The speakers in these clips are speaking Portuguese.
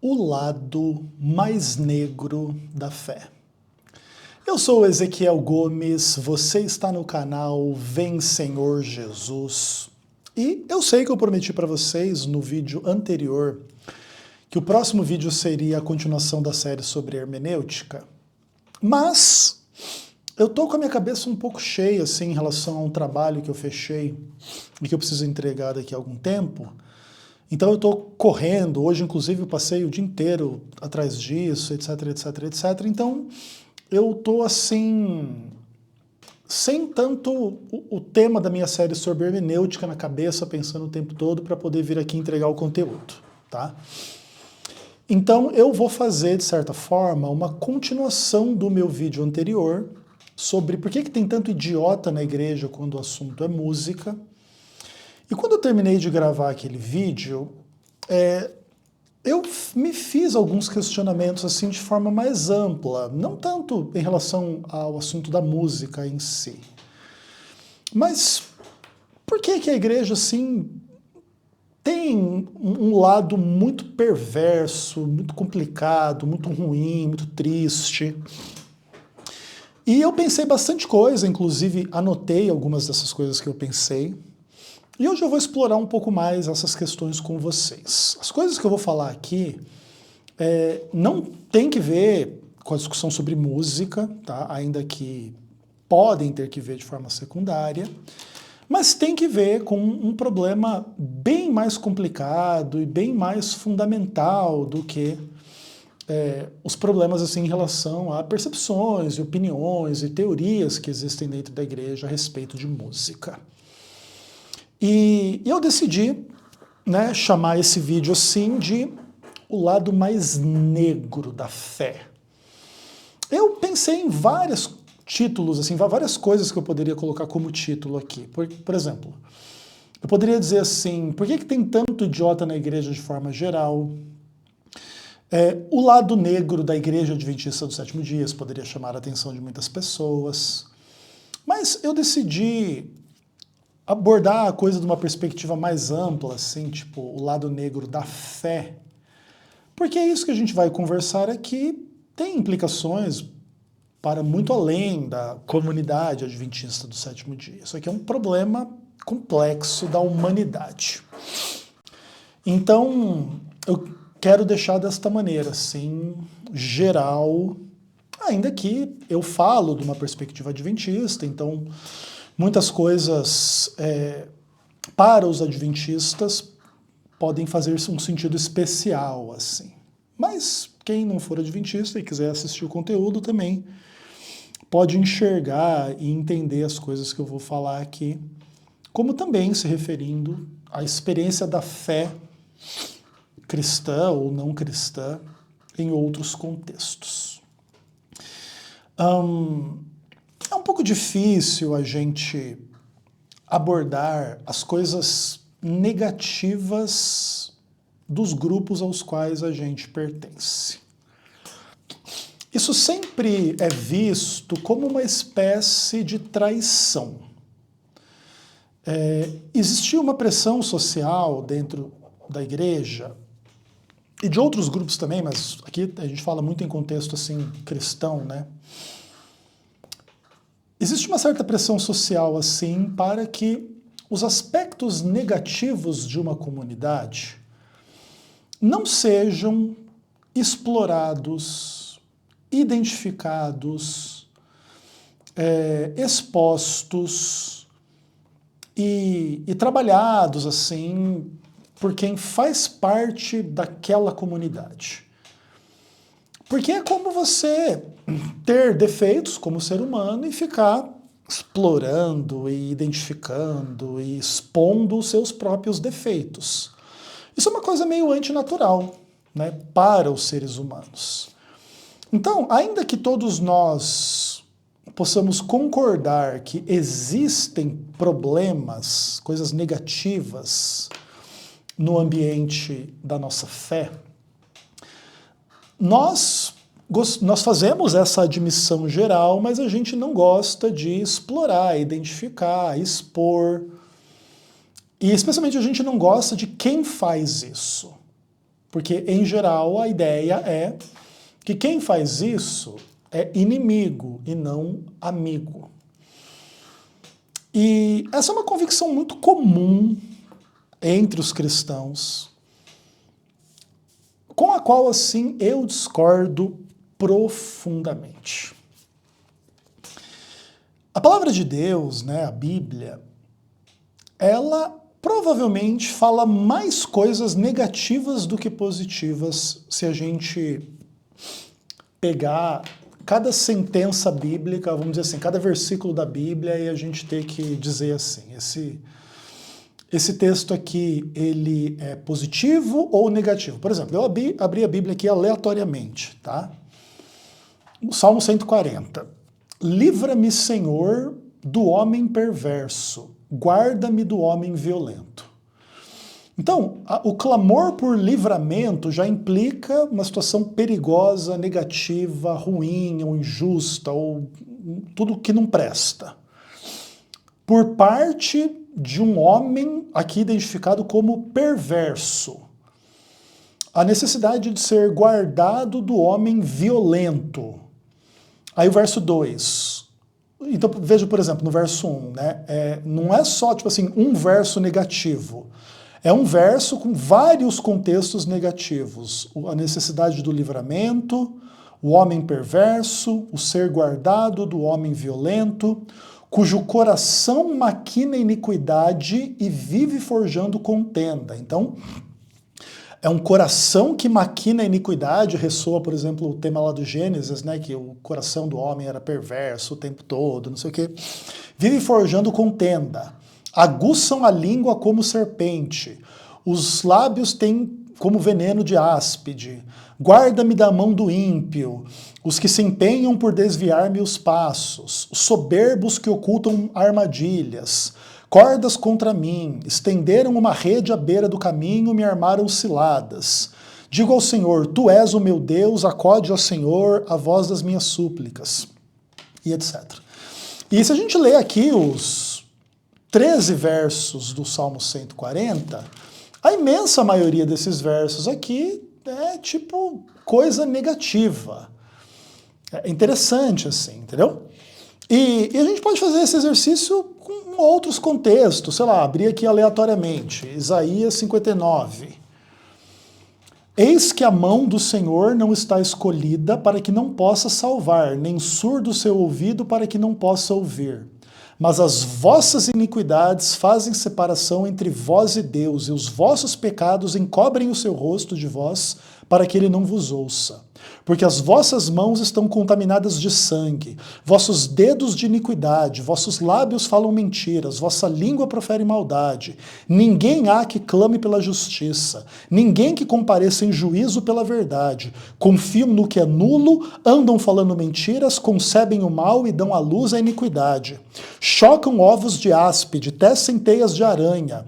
o lado mais negro da fé. Eu sou o Ezequiel Gomes, você está no canal Vem Senhor Jesus. E eu sei que eu prometi para vocês no vídeo anterior que o próximo vídeo seria a continuação da série sobre hermenêutica, mas eu tô com a minha cabeça um pouco cheia assim, em relação a um trabalho que eu fechei e que eu preciso entregar daqui a algum tempo. Então eu estou correndo, hoje inclusive eu passei o dia inteiro atrás disso, etc, etc, etc. Então eu estou assim, sem tanto o tema da minha série sobre hermenêutica na cabeça, pensando o tempo todo para poder vir aqui entregar o conteúdo, tá? Então eu vou fazer, de certa forma, uma continuação do meu vídeo anterior sobre por que tem tanto idiota na igreja quando o assunto é música. E quando eu terminei de gravar aquele vídeo, eu me fiz alguns questionamentos assim de forma mais ampla, não tanto em relação ao assunto da música em si, mas por que a igreja assim tem um lado muito perverso, muito complicado, muito ruim, muito triste? E eu pensei bastante coisa, inclusive anotei algumas dessas coisas que eu pensei. E hoje eu vou explorar um pouco mais essas questões com vocês. As coisas que eu vou falar aqui não tem que ver com a discussão sobre música, tá? Ainda que podem ter que ver de forma secundária, mas tem que ver com um problema bem mais complicado e bem mais fundamental do que os problemas assim, em relação a percepções, e opiniões e teorias que existem dentro da igreja a respeito de música. E eu decidi, né, chamar esse vídeo assim de o lado mais negro da fé. Eu pensei em vários títulos, assim, várias coisas que eu poderia colocar como título aqui. Por exemplo, eu poderia dizer assim, por que tem tanto idiota na igreja de forma geral? O lado negro da igreja adventista do sétimo dia poderia chamar a atenção de muitas pessoas. Mas eu decidi abordar a coisa de uma perspectiva mais ampla, assim, tipo, o lado negro da fé, porque é isso que a gente vai conversar aqui, tem implicações para muito além da comunidade adventista do sétimo dia. Isso aqui é um problema complexo da humanidade. Então, eu quero deixar desta maneira, assim, geral, ainda que eu falo de uma perspectiva adventista, então muitas coisas para os adventistas podem fazer um sentido especial, assim. Mas quem não for adventista e quiser assistir o conteúdo também pode enxergar e entender as coisas que eu vou falar aqui, como também se referindo à experiência da fé cristã ou não cristã em outros contextos. É um pouco difícil a gente abordar as coisas negativas dos grupos aos quais a gente pertence. Isso sempre é visto como uma espécie de traição. Existia uma pressão social dentro da igreja e de outros grupos também, mas aqui a gente fala muito em contexto assim cristão, né? Existe uma certa pressão social, assim, para que os aspectos negativos de uma comunidade não sejam explorados, identificados, expostos e trabalhados, assim, por quem faz parte daquela comunidade. Porque é como você ter defeitos como ser humano e ficar explorando e identificando e expondo os seus próprios defeitos. Isso é uma coisa meio antinatural, né, para os seres humanos. Então, ainda que todos nós possamos concordar que existem problemas, coisas negativas no ambiente da nossa fé, nós fazemos essa admissão geral, mas a gente não gosta de explorar, identificar, expor. E especialmente a gente não gosta de quem faz isso. Porque, em geral, a ideia é que quem faz isso é inimigo e não amigo. E essa é uma convicção muito comum entre os cristãos, com a qual, assim, eu discordo profundamente. A palavra de Deus, né, a Bíblia, ela provavelmente fala mais coisas negativas do que positivas se a gente pegar cada sentença bíblica, vamos dizer assim, cada versículo da Bíblia e a gente ter que dizer assim, esse texto aqui, ele é positivo ou negativo? Por exemplo, eu abri a Bíblia aqui aleatoriamente, tá? O Salmo 140. Livra-me, Senhor, do homem perverso, guarda-me do homem violento. Então, o clamor por livramento já implica uma situação perigosa, negativa, ruim, ou injusta, ou tudo que não presta. Por parte de um homem aqui identificado como perverso. A necessidade de ser guardado do homem violento. Aí o verso 2. Então, veja, por exemplo, no verso 1, né? Não é só, tipo assim, um verso negativo. É um verso com vários contextos negativos. A necessidade do livramento, o homem perverso, o ser guardado do homem violento, cujo coração maquina iniquidade e vive forjando contenda. Então, é um coração que maquina iniquidade, ressoa, por exemplo, o tema lá do Gênesis, né, que o coração do homem era perverso o tempo todo, não sei o quê. Vive forjando contenda. Aguçam a língua como serpente, os lábios têm como veneno de áspide. Guarda-me da mão do ímpio, os que se empenham por desviar-me os passos, os soberbos que ocultam armadilhas, cordas contra mim, estenderam uma rede à beira do caminho, me armaram ciladas. Digo ao Senhor, tu és o meu Deus, acode ao Senhor a voz das minhas súplicas, e etc. E se a gente lê aqui os 13 versos do Salmo 140, a imensa maioria desses versos aqui é tipo coisa negativa. É interessante assim, entendeu? E a gente pode fazer esse exercício com outros contextos, sei lá, abrir aqui aleatoriamente, Isaías 59. Eis que a mão do Senhor não está escolhida para que não possa salvar, nem surdo o seu ouvido para que não possa ouvir. Mas as vossas iniquidades fazem separação entre vós e Deus, e os vossos pecados encobrem o seu rosto de vós, para que ele não vos ouça. Porque as vossas mãos estão contaminadas de sangue, vossos dedos de iniquidade, vossos lábios falam mentiras, vossa língua profere maldade. Ninguém há que clame pela justiça, ninguém que compareça em juízo pela verdade. Confiam no que é nulo, andam falando mentiras, concebem o mal e dão à luz a iniquidade. Chocam ovos de áspide, tecem teias de aranha.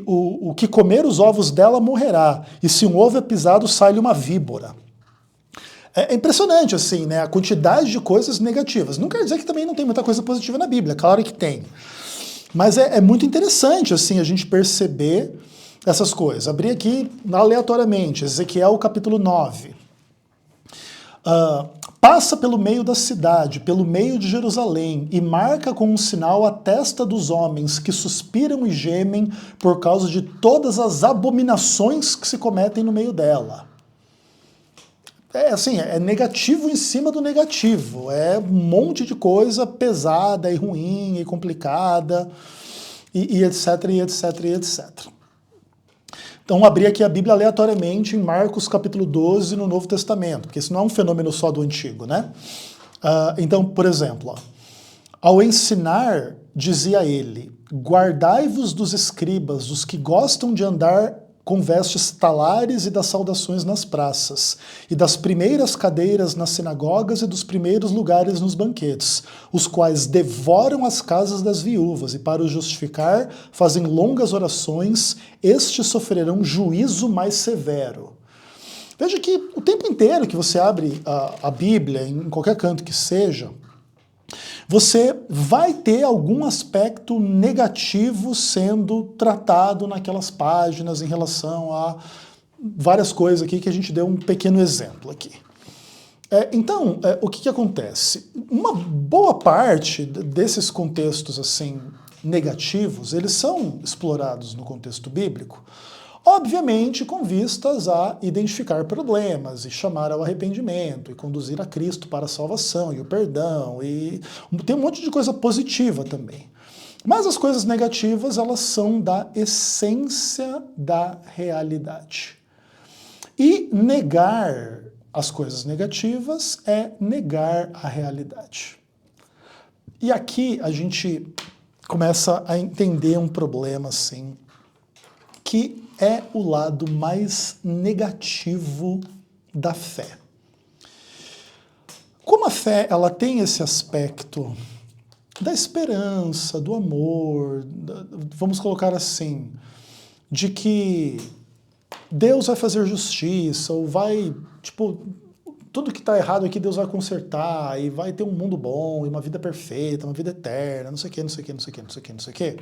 O que comer os ovos dela morrerá, e se um ovo é pisado, sai-lhe uma víbora. É impressionante, assim, né? A quantidade de coisas negativas. Não quer dizer que também não tem muita coisa positiva na Bíblia, claro que tem. Mas é muito interessante, assim, a gente perceber essas coisas. Abri aqui aleatoriamente, Ezequiel capítulo 9. Passa pelo meio da cidade, pelo meio de Jerusalém, e marca com um sinal a testa dos homens que suspiram e gemem por causa de todas as abominações que se cometem no meio dela. É negativo em cima do negativo, é um monte de coisa pesada e ruim e complicada, e etc, e etc, e etc. Então, abri aqui a Bíblia aleatoriamente em Marcos capítulo 12 no Novo Testamento, porque isso não é um fenômeno só do Antigo, né? Então, por exemplo, ao ensinar, dizia ele, guardai-vos dos escribas, dos que gostam de andar com vestes talares e das saudações nas praças, e das primeiras cadeiras nas sinagogas e dos primeiros lugares nos banquetes, os quais devoram as casas das viúvas, e para os justificar fazem longas orações, estes sofrerão juízo mais severo. Veja que o tempo inteiro que você abre a Bíblia, em qualquer canto que seja, você vai ter algum aspecto negativo sendo tratado naquelas páginas em relação a várias coisas aqui que a gente deu um pequeno exemplo aqui. Então, o que acontece? Uma boa parte desses contextos assim negativos, eles são explorados no contexto bíblico, obviamente com vistas a identificar problemas e chamar ao arrependimento e conduzir a Cristo para a salvação e o perdão, e tem um monte de coisa positiva também. Mas as coisas negativas, elas são da essência da realidade. E negar as coisas negativas é negar a realidade. E aqui a gente começa a entender um problema assim, que é o lado mais negativo da fé. Como a fé ela tem esse aspecto da esperança, do amor, vamos colocar assim, de que Deus vai fazer justiça, ou vai, tipo, tudo que está errado aqui Deus vai consertar, e vai ter um mundo bom, e uma vida perfeita, uma vida eterna, não sei o que, não sei o que, não sei o que, não sei o que, não sei o que.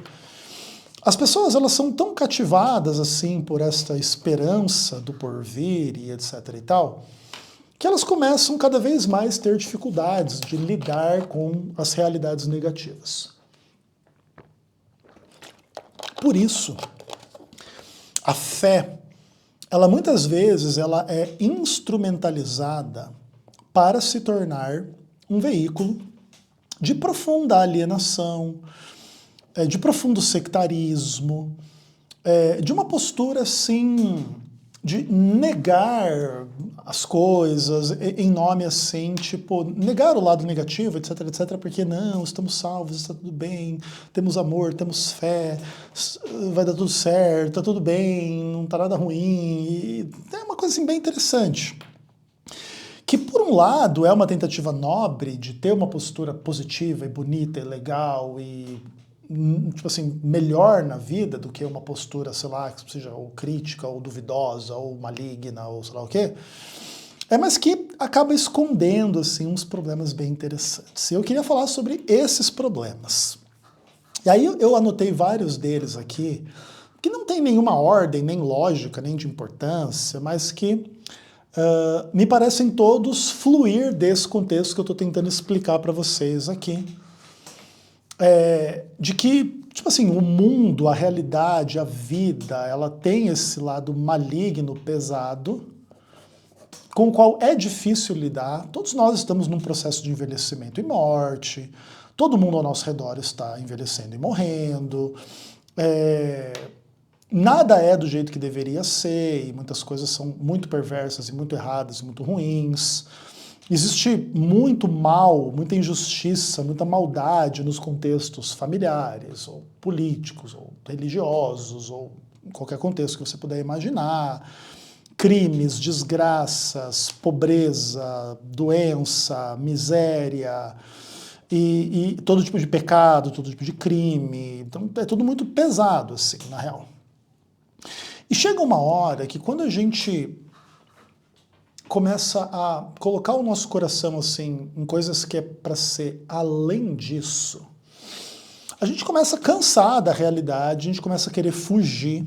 As pessoas, elas são tão cativadas, assim, por esta esperança do porvir e etc e tal, que elas começam cada vez mais a ter dificuldades de lidar com as realidades negativas. Por isso, a fé, ela muitas vezes ela é instrumentalizada para se tornar um veículo de profunda alienação, de profundo sectarismo, de uma postura assim, de negar as coisas em nome assim, tipo, negar o lado negativo, etc, etc, porque não, estamos salvos, está tudo bem, temos amor, temos fé, vai dar tudo certo, está tudo bem, não está nada ruim. E é uma coisa assim bem interessante. Que por um lado é uma tentativa nobre de ter uma postura positiva e bonita e legal e tipo assim, melhor na vida do que uma postura, sei lá, que seja ou crítica, ou duvidosa, ou maligna, ou sei lá o quê, mas que acaba escondendo, assim, uns problemas bem interessantes. E eu queria falar sobre esses problemas. E aí eu anotei vários deles aqui, que não tem nenhuma ordem, nem lógica, nem de importância, mas que me parecem todos fluir desse contexto que eu estou tentando explicar para vocês aqui. De que, tipo assim, o mundo, a realidade, a vida, ela tem esse lado maligno, pesado, com o qual é difícil lidar. Todos nós estamos num processo de envelhecimento e morte, todo mundo ao nosso redor está envelhecendo e morrendo, nada é do jeito que deveria ser, e muitas coisas são muito perversas e muito erradas e muito ruins. Existe muito mal, muita injustiça, muita maldade nos contextos familiares, ou políticos, ou religiosos, ou em qualquer contexto que você puder imaginar. Crimes, desgraças, pobreza, doença, miséria, e todo tipo de pecado, todo tipo de crime. Então é tudo muito pesado, assim, na real. E chega uma hora que quando a gente começa a colocar o nosso coração assim em coisas que é para ser além disso, a gente começa a cansar da realidade, a gente começa a querer fugir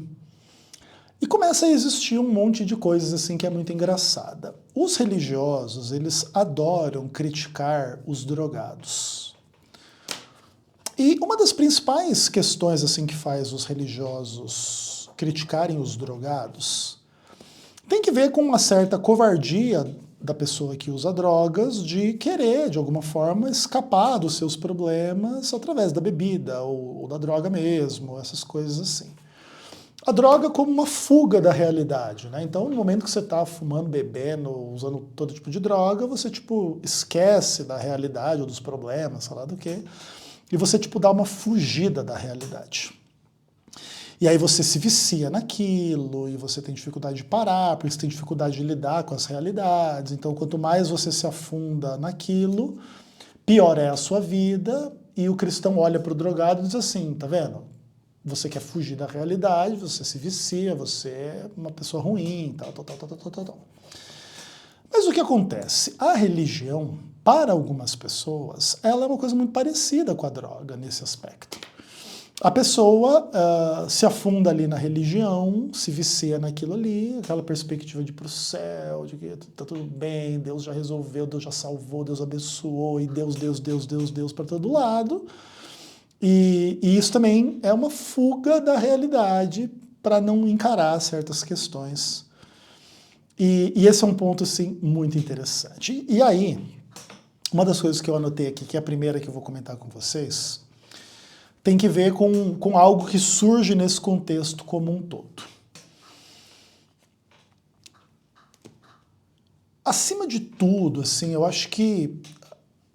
e começa a existir um monte de coisas assim que é muito engraçada. Os religiosos, eles adoram criticar os drogados. E uma das principais questões assim que faz os religiosos criticarem os drogados tem que ver com uma certa covardia da pessoa que usa drogas de querer, de alguma forma, escapar dos seus problemas através da bebida ou da droga mesmo, essas coisas assim. A droga como uma fuga da realidade, né? Então, no momento que você está fumando, bebendo, usando todo tipo de droga, você, tipo, esquece da realidade ou dos problemas, sei lá do quê, e você, tipo, dá uma fugida da realidade. E aí você se vicia naquilo, e você tem dificuldade de parar, porque você tem dificuldade de lidar com as realidades. Então, quanto mais você se afunda naquilo, pior é a sua vida, e o cristão olha para o drogado e diz assim, tá vendo? Você quer fugir da realidade, você se vicia, você é uma pessoa ruim, tal. Mas o que acontece? A religião, para algumas pessoas, ela é uma coisa muito parecida com a droga nesse aspecto. a pessoa se afunda ali na religião, se vicia naquilo ali, aquela perspectiva de ir para o céu, de que tá tudo bem, Deus já resolveu, Deus já salvou, Deus abençoou, e Deus para todo lado. E isso também é uma fuga da realidade para não encarar certas questões. E esse é um ponto, assim, muito interessante. E aí, uma das coisas que eu anotei aqui, que é a primeira que eu vou comentar com vocês, tem que ver com algo que surge nesse contexto como um todo. Acima de tudo, assim, eu acho que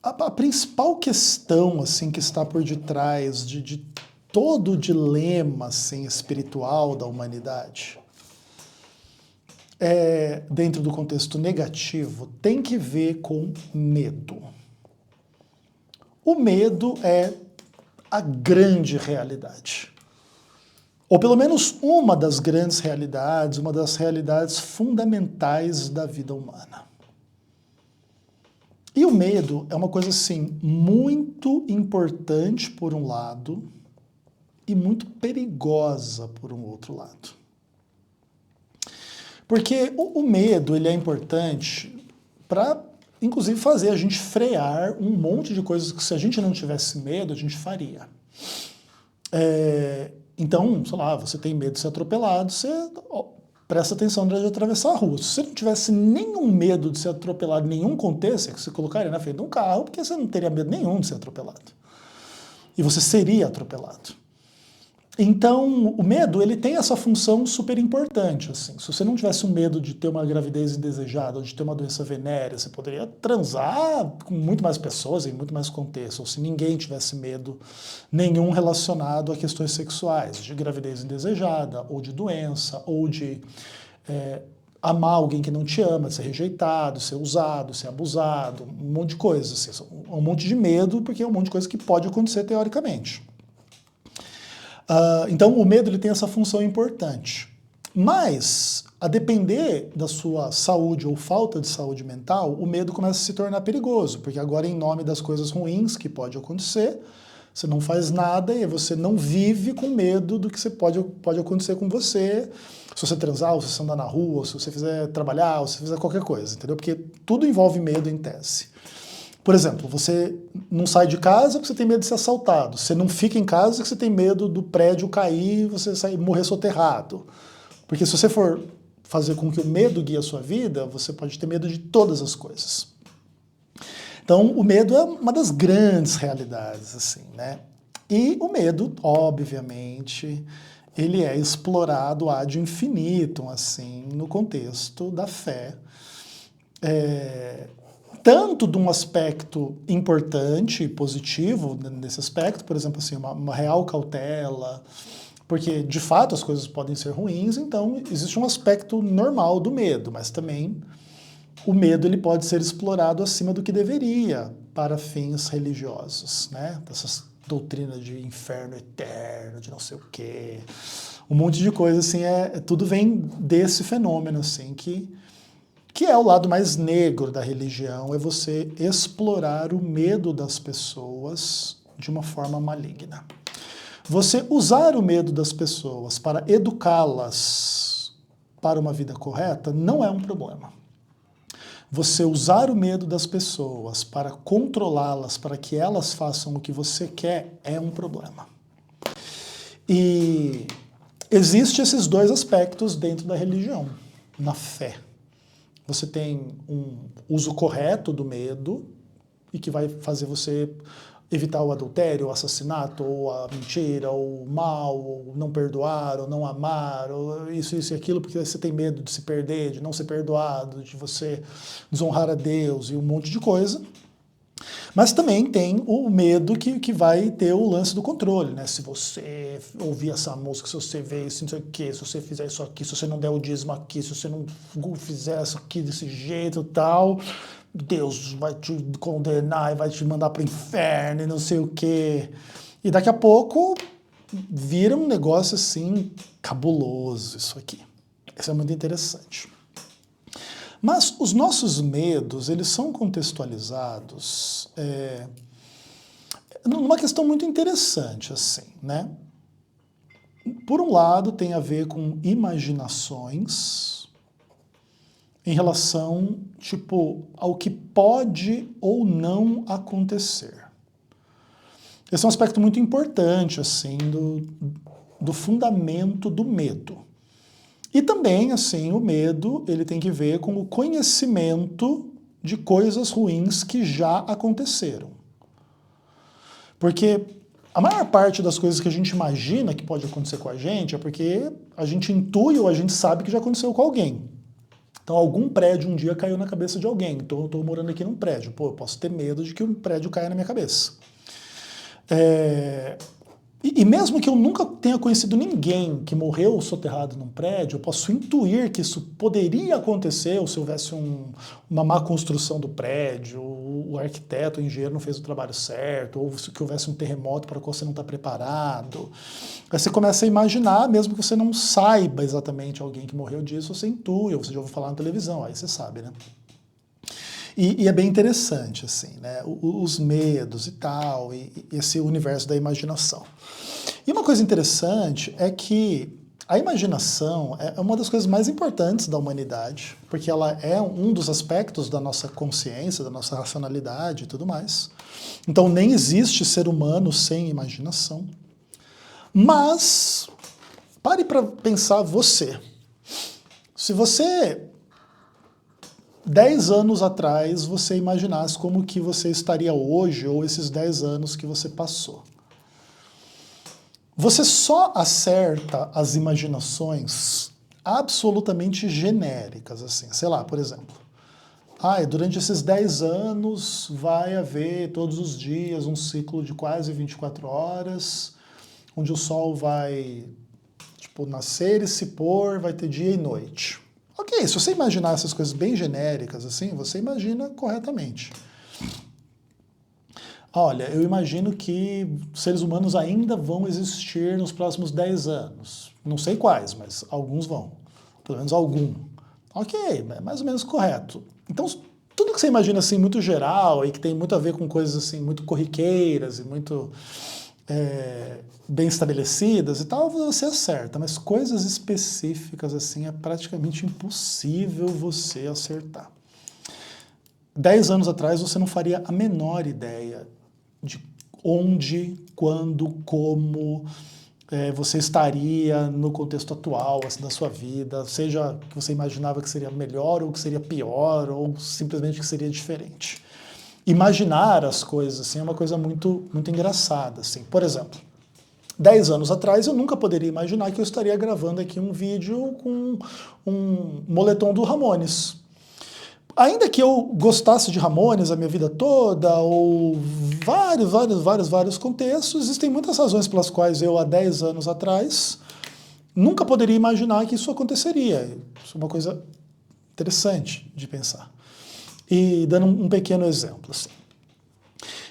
a principal questão, assim, que está por detrás de todo o dilema, assim, espiritual da humanidade, dentro do contexto negativo, tem que ver com medo. O medo é a grande realidade. Ou pelo menos uma das grandes realidades, uma das realidades fundamentais da vida humana. E o medo é uma coisa, assim, muito importante por um lado e muito perigosa por um outro lado. Porque o medo, ele é importante para, inclusive, fazer a gente frear um monte de coisas que, se a gente não tivesse medo, a gente faria. Então, sei lá, você tem medo de ser atropelado, você presta atenção na hora de atravessar a rua. Se você não tivesse nenhum medo de ser atropelado em nenhum contexto, você colocaria na frente de um carro, porque você não teria medo nenhum de ser atropelado. E você seria atropelado. Então, o medo, ele tem essa função super importante, assim. Se você não tivesse um medo de ter uma gravidez indesejada ou de ter uma doença venérea, você poderia transar com muito mais pessoas em muito mais contextos. Ou se ninguém tivesse medo nenhum relacionado a questões sexuais, de gravidez indesejada, ou de doença, ou de amar alguém que não te ama, de ser rejeitado, ser usado, ser abusado, um monte de coisas. Assim, um monte de medo, porque é um monte de coisa que pode acontecer teoricamente. Então, o medo, ele tem essa função importante. Mas, a depender da sua saúde ou falta de saúde mental, o medo começa a se tornar perigoso, porque agora, em nome das coisas ruins que pode acontecer, você não faz nada e você não vive com medo do que pode acontecer com você, se você transar, ou se você andar na rua, ou se você fizer trabalhar, ou se você fizer qualquer coisa, entendeu? Porque tudo envolve medo em tese. Por exemplo, você não sai de casa porque você tem medo de ser assaltado. Você não fica em casa porque você tem medo do prédio cair e você morrer soterrado. Porque se você for fazer com que o medo guie a sua vida, você pode ter medo de todas as coisas. Então, o medo é uma das grandes realidades, assim, né? E o medo, obviamente, ele é explorado ad infinitum, assim, no contexto da fé. Tanto de um aspecto importante e positivo nesse aspecto, por exemplo, assim, uma real cautela, porque de fato as coisas podem ser ruins, então existe um aspecto normal do medo, mas também o medo, ele pode ser explorado acima do que deveria para fins religiosos, né? Essas doutrinas de inferno eterno, de não sei o quê, um monte de coisa, assim, tudo vem desse fenômeno, assim, que é o lado mais negro da religião, é você explorar o medo das pessoas de uma forma maligna. Você usar o medo das pessoas para educá-las para uma vida correta não é um problema. Você usar o medo das pessoas para controlá-las, para que elas façam o que você quer, é um problema. E existem esses dois aspectos dentro da religião, na fé. Você tem um uso correto do medo e que vai fazer você evitar o adultério, o assassinato, ou a mentira, ou o mal, ou não perdoar, ou não amar, ou isso e aquilo, porque você tem medo de se perder, de não ser perdoado, de você desonrar a Deus e um monte de coisa. Mas também tem o medo que vai ter o lance do controle, né? Se você ouvir essa música, se você ver isso, não sei o quê, se você fizer isso aqui, se você não der o dízimo aqui, se você não fizer isso aqui desse jeito e tal, Deus vai te condenar e vai te mandar para o inferno e não sei o quê. E daqui a pouco vira um negócio assim cabuloso isso aqui. Isso é muito interessante. Mas os nossos medos, eles são contextualizados numa questão muito interessante, assim, né? por um lado, tem a ver com imaginações em relação, tipo, ao que pode ou não acontecer. Esse é um aspecto muito importante, assim, do fundamento do medo. E também, assim, o medo, ele tem que ver com o conhecimento de coisas ruins que já aconteceram. Porque a maior parte das coisas que a gente imagina que pode acontecer com a gente é porque a gente intui ou a gente sabe que já aconteceu com alguém. Então, algum prédio um dia caiu na cabeça de alguém. Então, eu estou morando aqui num prédio. Pô, eu posso ter medo de que um prédio caia na minha cabeça. E mesmo que eu nunca tenha conhecido ninguém que morreu soterrado num prédio, eu posso intuir que isso poderia acontecer ou se houvesse uma má construção do prédio, o arquiteto, o engenheiro não fez o trabalho certo, ou que houvesse um terremoto para o qual você não está preparado. Aí você começa a imaginar, mesmo que você não saiba exatamente alguém que morreu disso, você intui, ou você já ouviu falar na televisão, aí você sabe, né? E é bem interessante, assim, né? Os medos e tal, e esse universo da imaginação. E uma coisa interessante é que a imaginação é uma das coisas mais importantes da humanidade, porque ela é um dos aspectos da nossa consciência, da nossa racionalidade e tudo mais. Então nem existe ser humano sem imaginação. Mas, pare para pensar você. Se você 10 anos atrás você imaginasse como que você estaria hoje, ou esses 10 anos que você passou. Você só acerta as imaginações absolutamente genéricas, assim, sei lá, por exemplo. Durante esses 10 anos vai haver todos os dias um ciclo de quase 24 horas, onde o sol vai, tipo, nascer e se pôr, vai ter dia e noite. Ok, se você imaginar essas coisas bem genéricas, assim, você imagina corretamente. Olha, eu imagino que seres humanos ainda vão existir nos próximos 10 anos. Não sei quais, mas alguns vão. Pelo menos algum. Ok, é mais ou menos correto. Então, tudo que você imagina assim muito geral e que tem muito a ver com coisas assim muito corriqueiras e muito bem estabelecidas e tal, você acerta. Mas coisas específicas assim é praticamente impossível você acertar. 10 anos atrás você não faria a menor ideia de onde, quando, como você estaria no contexto atual assim, da sua vida, seja que você imaginava que seria melhor ou que seria pior ou simplesmente que seria diferente. Imaginar as coisas assim, é uma coisa muito, muito engraçada. Assim. Por exemplo, 10 anos atrás eu nunca poderia imaginar que eu estaria gravando aqui um vídeo com um moletom do Ramones. Ainda que eu gostasse de Ramones a minha vida toda, ou vários contextos, existem muitas razões pelas quais eu, há 10 anos atrás, nunca poderia imaginar que isso aconteceria. Isso é uma coisa interessante de pensar. E dando um pequeno exemplo. Assim.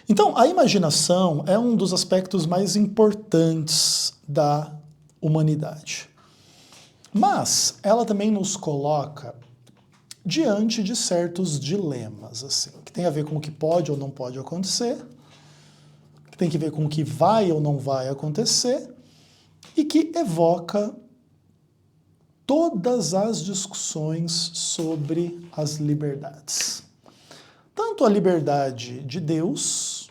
Então, a imaginação é um dos aspectos mais importantes da humanidade. Mas ela também nos coloca diante de certos dilemas, assim, que tem a ver com o que pode ou não pode acontecer, que tem a ver com o que vai ou não vai acontecer, e que evoca todas as discussões sobre as liberdades. Tanto a liberdade de Deus,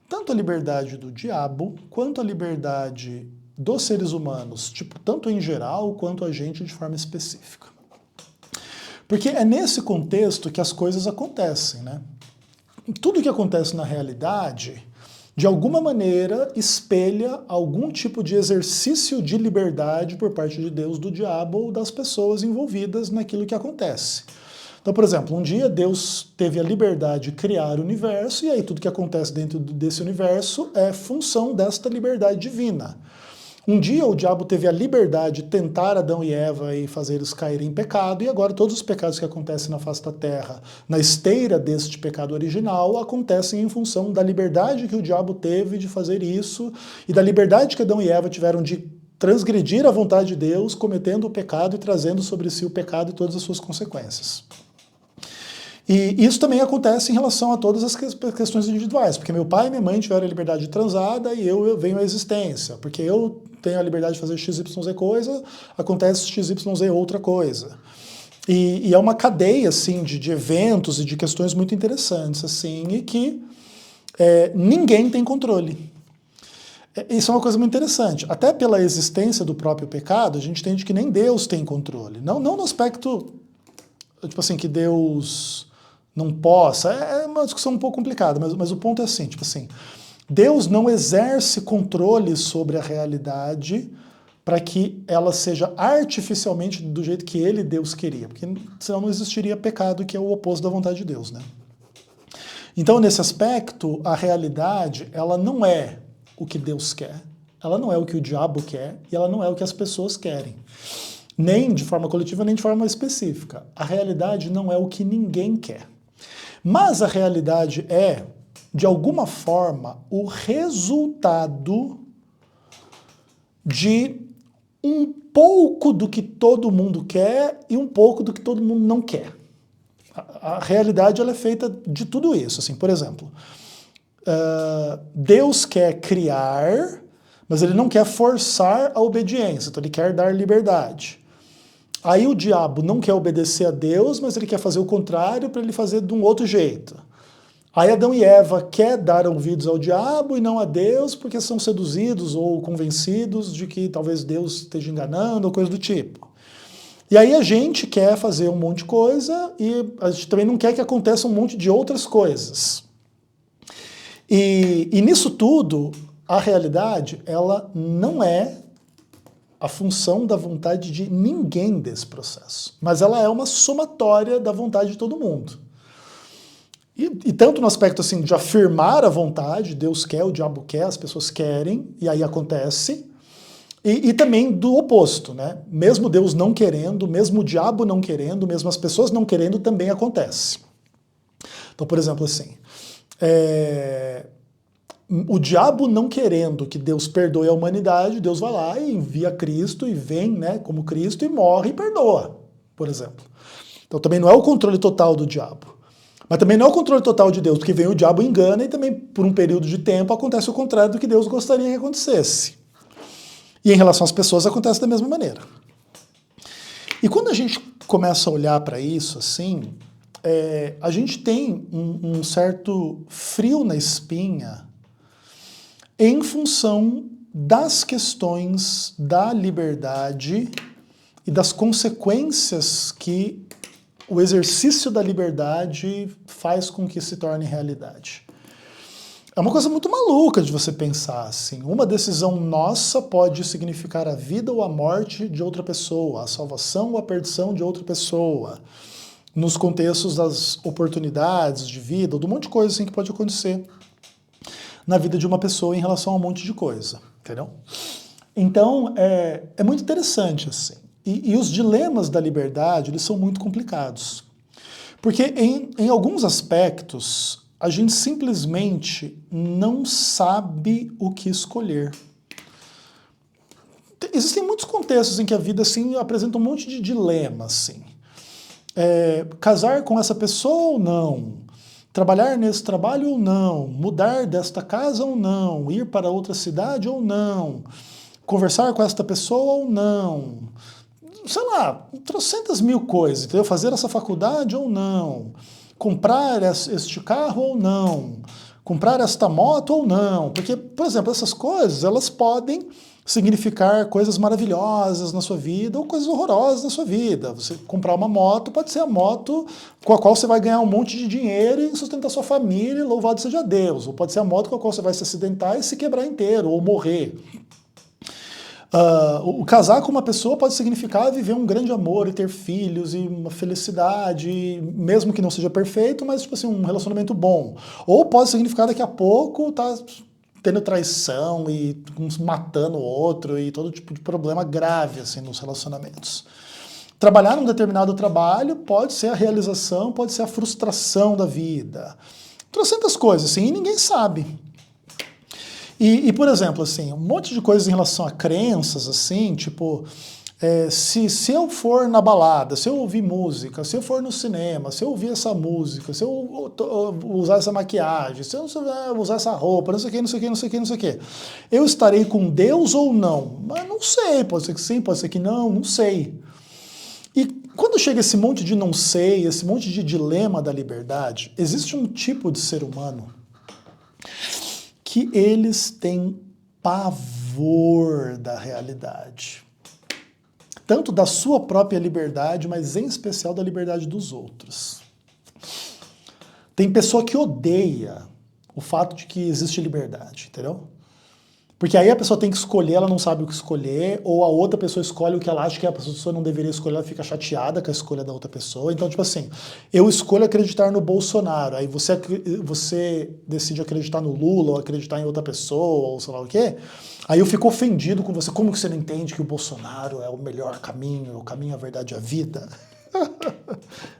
tanto a liberdade do diabo, quanto a liberdade dos seres humanos, tipo, tanto em geral quanto a gente de forma específica. Porque é nesse contexto que as coisas acontecem, né? Tudo que acontece na realidade, de alguma maneira, espelha algum tipo de exercício de liberdade por parte de Deus, do diabo ou das pessoas envolvidas naquilo que acontece. Então, por exemplo, um dia Deus teve a liberdade de criar o universo e aí tudo que acontece dentro desse universo é função desta liberdade divina. Um dia o diabo teve a liberdade de tentar Adão e Eva e fazer eles caírem em pecado, e agora todos os pecados que acontecem na face da terra, na esteira deste pecado original, acontecem em função da liberdade que o diabo teve de fazer isso, e da liberdade que Adão e Eva tiveram de transgredir a vontade de Deus, cometendo o pecado e trazendo sobre si o pecado e todas as suas consequências. E isso também acontece em relação a todas as questões individuais, porque meu pai e minha mãe tiveram a liberdade de transada e eu venho à existência, porque eu tenho a liberdade de fazer XYZ coisa, acontece XYZ outra coisa. E é uma cadeia assim, de eventos e de questões muito interessantes, assim, e que ninguém tem controle. Isso é uma coisa muito interessante. Até pela existência do próprio pecado, a gente entende que nem Deus tem controle. Não no aspecto, tipo assim, que Deus não possa. É uma discussão um pouco complicada, mas o ponto é assim, tipo assim, Deus não exerce controle sobre a realidade para que ela seja artificialmente do jeito que ele, Deus, queria. Porque senão não existiria pecado, que é o oposto da vontade de Deus, né? Então, nesse aspecto, a realidade, ela não é o que Deus quer, ela não é o que o diabo quer e ela não é o que as pessoas querem. Nem de forma coletiva, nem de forma específica. A realidade não é o que ninguém quer. Mas a realidade é, de alguma forma, o resultado de um pouco do que todo mundo quer e um pouco do que todo mundo não quer. A realidade ela é feita de tudo isso. Assim, por exemplo, Deus quer criar, mas ele não quer forçar a obediência, então ele quer dar liberdade. Aí o diabo não quer obedecer a Deus, mas ele quer fazer o contrário para ele fazer de um outro jeito. Aí Adão e Eva querem dar ouvidos ao diabo e não a Deus, porque são seduzidos ou convencidos de que talvez Deus esteja enganando ou coisa do tipo. E aí a gente quer fazer um monte de coisa e a gente também não quer que aconteça um monte de outras coisas. E nisso tudo, a realidade, ela não é a função da vontade de ninguém desse processo, mas ela é uma somatória da vontade de todo mundo. E tanto no aspecto assim de afirmar a vontade, Deus quer, o diabo quer, as pessoas querem, e aí acontece, e também do oposto, né? Mesmo Deus não querendo, mesmo o diabo não querendo, mesmo as pessoas não querendo, também acontece. Então, por exemplo, assim, o diabo não querendo que Deus perdoe a humanidade, Deus vai lá e envia Cristo e vem, né, como Cristo e morre e perdoa, por exemplo. Então também não é o controle total do diabo. Mas também não é o controle total de Deus, porque vem o diabo e engana e também por um período de tempo acontece o contrário do que Deus gostaria que acontecesse. E em relação às pessoas acontece da mesma maneira. E quando a gente começa a olhar para isso assim, a gente tem um certo frio na espinha em função das questões da liberdade e das consequências que o exercício da liberdade faz com que se torne realidade. É uma coisa muito maluca de você pensar assim. Uma decisão nossa pode significar a vida ou a morte de outra pessoa, a salvação ou a perdição de outra pessoa, nos contextos das oportunidades de vida, de um monte de coisa assim que pode acontecer na vida de uma pessoa em relação a um monte de coisa, entendeu? Então, é muito interessante, assim. E os dilemas da liberdade, eles são muito complicados. Porque em alguns aspectos, a gente simplesmente não sabe o que escolher. Existem muitos contextos em que a vida, assim, apresenta um monte de dilemas, assim. Casar com essa pessoa ou não? Trabalhar nesse trabalho ou não, mudar desta casa ou não, ir para outra cidade ou não, conversar com esta pessoa ou não, sei lá, trocentas mil coisas, entendeu? Fazer essa faculdade ou não, comprar este carro ou não, comprar esta moto ou não, porque, por exemplo, essas coisas, elas podem significar coisas maravilhosas na sua vida ou coisas horrorosas na sua vida. Você comprar uma moto pode ser a moto com a qual você vai ganhar um monte de dinheiro e sustentar sua família, louvado seja Deus. Ou pode ser a moto com a qual você vai se acidentar e se quebrar inteiro, ou morrer. O casar com uma pessoa pode significar viver um grande amor e ter filhos e uma felicidade, mesmo que não seja perfeito, mas tipo assim, um relacionamento bom. Ou pode significar daqui a pouco tá tendo traição e uns matando o outro e todo tipo de problema grave assim, nos relacionamentos. Trabalhar num determinado trabalho pode ser a realização, pode ser a frustração da vida. Trocentas coisas assim, e ninguém sabe. E, por exemplo, assim, um monte de coisas em relação a crenças, assim, tipo, Se eu for na balada, se eu ouvir música, se eu for no cinema, se eu ouvir essa música, se eu usar essa maquiagem, se eu usar essa roupa, não sei o que, não sei o que, não sei o que, não sei o que, eu estarei com Deus ou não? Mas não sei, pode ser que sim, pode ser que não, não sei. E quando chega esse monte de não sei, esse monte de dilema da liberdade, existe um tipo de ser humano que eles têm pavor da realidade. Tanto da sua própria liberdade, mas em especial da liberdade dos outros. Tem pessoa que odeia o fato de que existe liberdade, entendeu? Porque aí a pessoa tem que escolher, ela não sabe o que escolher, ou a outra pessoa escolhe o que ela acha que a pessoa não deveria escolher, ela fica chateada com a escolha da outra pessoa. Então, tipo assim, eu escolho acreditar no Bolsonaro, aí você decide acreditar no Lula, ou acreditar em outra pessoa, ou sei lá o quê, aí eu fico ofendido com você. Como que você não entende que o Bolsonaro é o melhor caminho, o caminho, a verdade, a vida?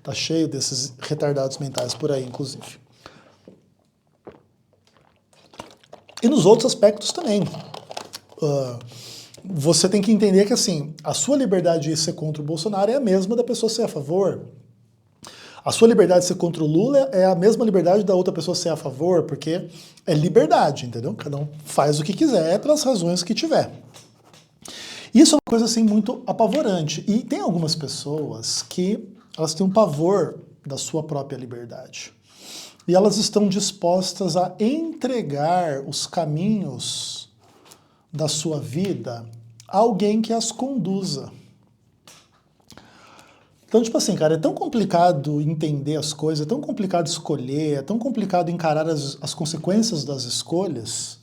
Tá cheio desses retardados mentais por aí, inclusive. E nos outros aspectos também. Você tem que entender que assim, a sua liberdade de ser contra o Bolsonaro é a mesma da pessoa ser a favor. A sua liberdade de ser contra o Lula é a mesma liberdade da outra pessoa ser a favor, porque é liberdade, entendeu? Cada um faz o que quiser pelas razões que tiver. Isso é uma coisa assim muito apavorante. E tem algumas pessoas que elas têm um pavor da sua própria liberdade. E elas estão dispostas a entregar os caminhos da sua vida a alguém que as conduza. Então, tipo assim, cara, é tão complicado entender as coisas, é tão complicado escolher, é tão complicado encarar as consequências das escolhas,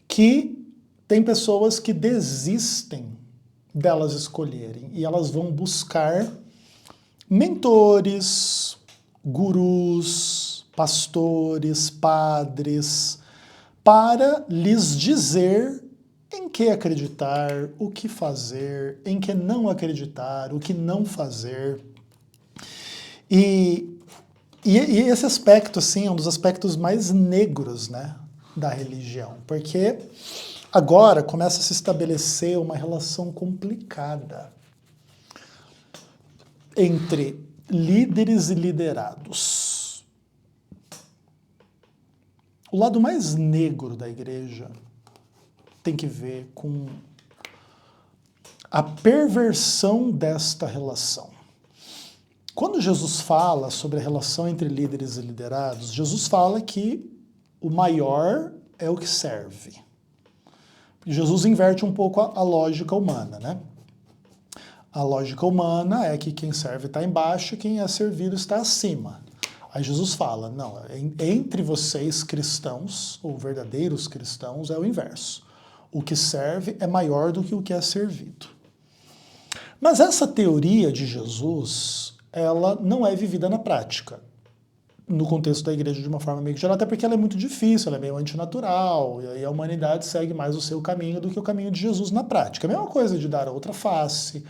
que tem pessoas que desistem delas escolherem e elas vão buscar mentores, gurus, pastores, padres, para lhes dizer em que acreditar, o que fazer, em que não acreditar, o que não fazer. E esse aspecto, assim, é um dos aspectos mais negros, né, da religião, porque agora começa a se estabelecer uma relação complicada entre líderes e liderados. O lado mais negro da igreja tem que ver com a perversão desta relação. Quando Jesus fala sobre a relação entre líderes e liderados, Jesus fala que o maior é o que serve. Jesus inverte um pouco a lógica humana, né? A lógica humana é que quem serve está embaixo e quem é servido está acima. Aí Jesus fala, não, entre vocês cristãos, ou verdadeiros cristãos, é o inverso. O que serve é maior do que o que é servido. Mas essa teoria de Jesus, ela não é vivida na prática, no contexto da igreja de uma forma meio que geral, até porque ela é muito difícil, ela é meio antinatural, e aí a humanidade segue mais o seu caminho do que o caminho de Jesus na prática. A mesma coisa de dar a outra face,